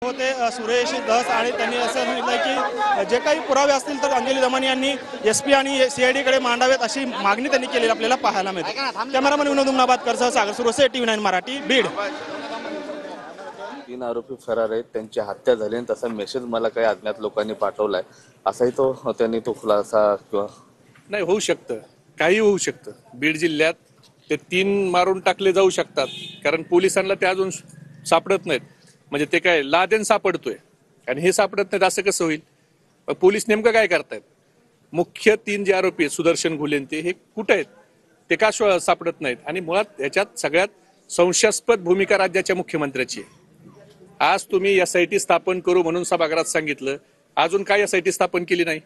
होते सुरेश धस आणि त्यांनी असं सांगितलं की जे काही पुरावे असतील तर अंजली दमानी यांनी SP आणि CID कडे मांडावेत अशी मागणी त्यांनी केलेली आपल्याला पाहायला मिळते। कॅमेरामन विनोद उमनाबादकरसह सागर सुरसे, TV9 मराठी, बीड। 3 आरोपी फरार आहेत, त्यांची हत्या झाली आणि तसा मेसेज मला काही अज्ञात लोकांनी पाठवलाय असाही त्यांनी तो खुलासा किंवा नाही होऊ शकतं, काही होऊ शकतं। बीड जिल्ह्यात ते 3 मारून टाकले जाऊ शकतात, कारण पोलिसांना ते अजून सापडत नाहीत। म्हणजे ते काय लादेन सापडतोय आणि हे सापडत नाहीत असं कसं होईल? पोलीस नेमकं काय करतायत? मुख्य 3 जे आरोपी आहेत सुदर्शन घुलेन ते हे कुठे आहेत, ते का सापडत नाहीत? आणि मुळात ह्याच्यात सगळ्यात संशयास्पद भूमिका राज्याच्या मुख्यमंत्र्याची आहे। आज तुम्ही SIT स्थापन करू म्हणून सभागृहात सांगितलं, अजून काय SIT स्थापन केली नाही?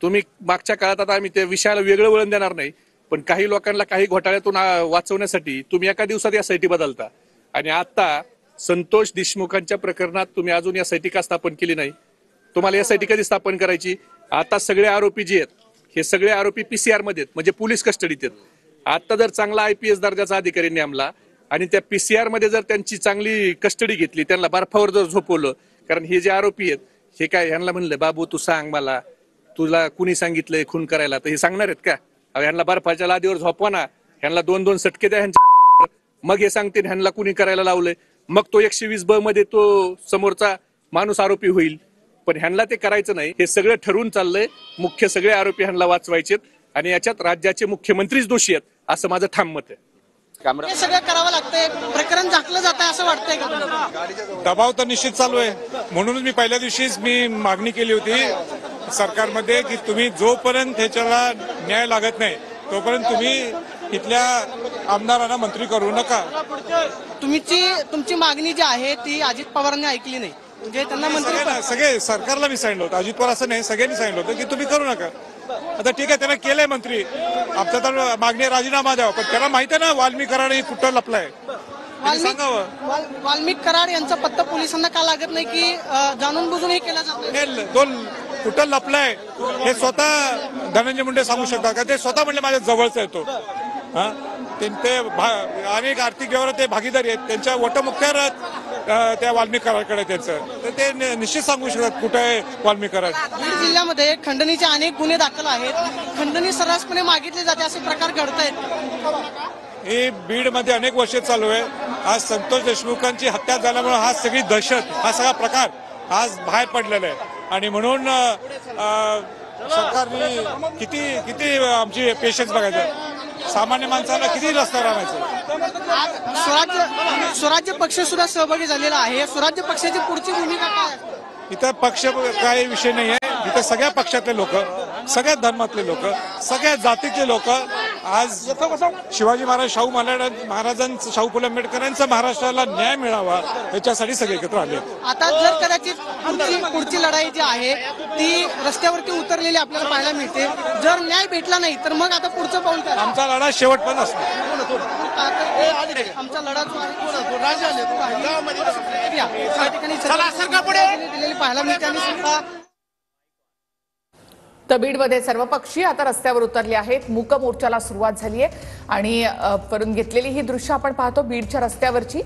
तुम्ही मागच्या काळात, आता आम्ही त्या विषयाला वेगळं वळण देणार नाही, पण काही लोकांना काही घोटाळ्यातून वाचवण्यासाठी तुम्ही एका दिवसात SIT बदलता। आणि आता संतोष देशमुखांच्या प्रकरणात तुम्ही अजून SIT का स्थापन केली नाही? तुम्हाला SIT कधी स्थापन करायची? आता सगळे आरोपी जे आहेत हे सगळे आरोपी PCR मध्ये आहेत, म्हणजे पोलीस कस्टडीत आहेत। आता जर चांगला IPS दर्जाचा अधिकारी नेमला आणि त्या PCR मध्ये जर त्यांची चांगली कस्टडी घेतली, त्यांना बर्फावर जर झोपवलं, कारण हे जे आरोपी आहेत हे काय ह्यांना म्हणलं बाबू तू सांग मला, तुला कुणी सांगितलंय खून करायला, तर हे सांगणार आहेत का? ह्यांना बर्फाच्या लादीवर झोपवा ना, ह्यांना 2-2 सटके द्या ह्यांच्या, मग हे सांगतील ह्यांना कुणी करायला लावलंय, मग तो 120B मध्ये तो समोरचा माणूस आरोपी होईल। पण ह्यांना ते करायचं नाही, हे सगळं ठरवून चाललंय। मुख्य सगळे आरोपी ह्यांना वाचवायचेत आणि याच्यात राज्याचे मुख्यमंत्रीच दोषी आहेत असं माझं ठाम मत आहे। हे सगळं करावं लागतंय, प्रकरण झाकलं जात आहे असं वाटतंय का? दबाव तर निश्चित चालू आहे, म्हणूनच मी पहिल्या दिवशीच मागणी केली होती सरकारमध्ये की तुम्ही जोपर्यंत ह्याच्याला न्याय लागत नाही तोपर्यंत तुम्ही इथल्या आमदारांना मंत्री करू नका। तुमची मागणी जी आहे ती अजित पवारांनी ऐकली नाही, म्हणजे त्यांना मंत्री सगळे सरकारला मी सांगितलं होतं, अजित पवार असं नाही सगळ्यांनी सांगितलं होतं की तुम्ही करू नका। आता ठीक आहे, त्यांना केलंय मंत्री, आमचा तर मागणी राजीनामा द्यावा, पण त्याला माहिती आहे ना वाल्मिक कराड हे कुठं लपलाय, वाल्मिक कराड यांचा पत्ता पोलिसांना का लागत नाही की जाणून बुजून हे केलं जात? दोन कुठं लपलाय हे स्वतः धनंजय मुंडे सांगू शकतात का? ते स्वतः म्हणले माझ्या जवळचा येतो, ते अनेक आर्थिक व्यवहारात ते भागीदारी आहेत, त्यांच्या वटमुख्यावर त्या वाल्मिक कराडकडे त्यांचं, तर ते निश्चित सांगू शकतात कुठे आहे वाल्मिक कराड। बीड जिल्ह्यामध्ये खंडणीचे अनेक गुन्हे दाखल आहेत, खंडणी सर्रासपणे मागितले जाते असे प्रकार घडत आहेत। हे बीडमध्ये अनेक वर्ष चालू आहे। आज संतोष देशमुखांची हत्या झाल्यामुळे हा सगळी दहशत, हा सगळा प्रकार आज बाहेर पडलेला आहे आणि म्हणून सरकारने किती आमची पेशन्स बघायचं, सामान्य माणसाला किती रस्त्यावर आणायचं। स्वराज्य पक्ष सुद्धा सहभागी झालेला आहे, स्वराज्य पक्षाची पुढची भूमिका काय? इथं पक्ष काही विषय नाही आहे, इथं सगळ्या पक्षातले लोक, सगळ्या धर्मातले लोक, सगळ्या जातीतले लोक आज शिवाजी महाराज, शाहू महाराजांचं, शाहू फुले आंबेडकरांचा महाराष्ट्राला न्याय मिळावा याच्यासाठी सगळे एकत्र आले। आता जर कदाचित पुढची लढाई जी आहे ती रस्त्यावरती उतरलेली आपल्याला पाहायला मिळते, जर न्याय भेटला नाही तर मग आता पुढचं पाऊल काय? आमचा लढा शेवटपर्यंत असतो। आमचा लढा जो आहे पाहायला मिळते आणि सुद्धा तर बीडमध्ये सर्वपक्षीय आता रस्त्यावर उतरले आहेत, मूक मोर्चाला सुरुवात झाली आहे आणि करून घेतलेली ही दृश्य आपण पाहतो बीडच्या रस्त्यावरची।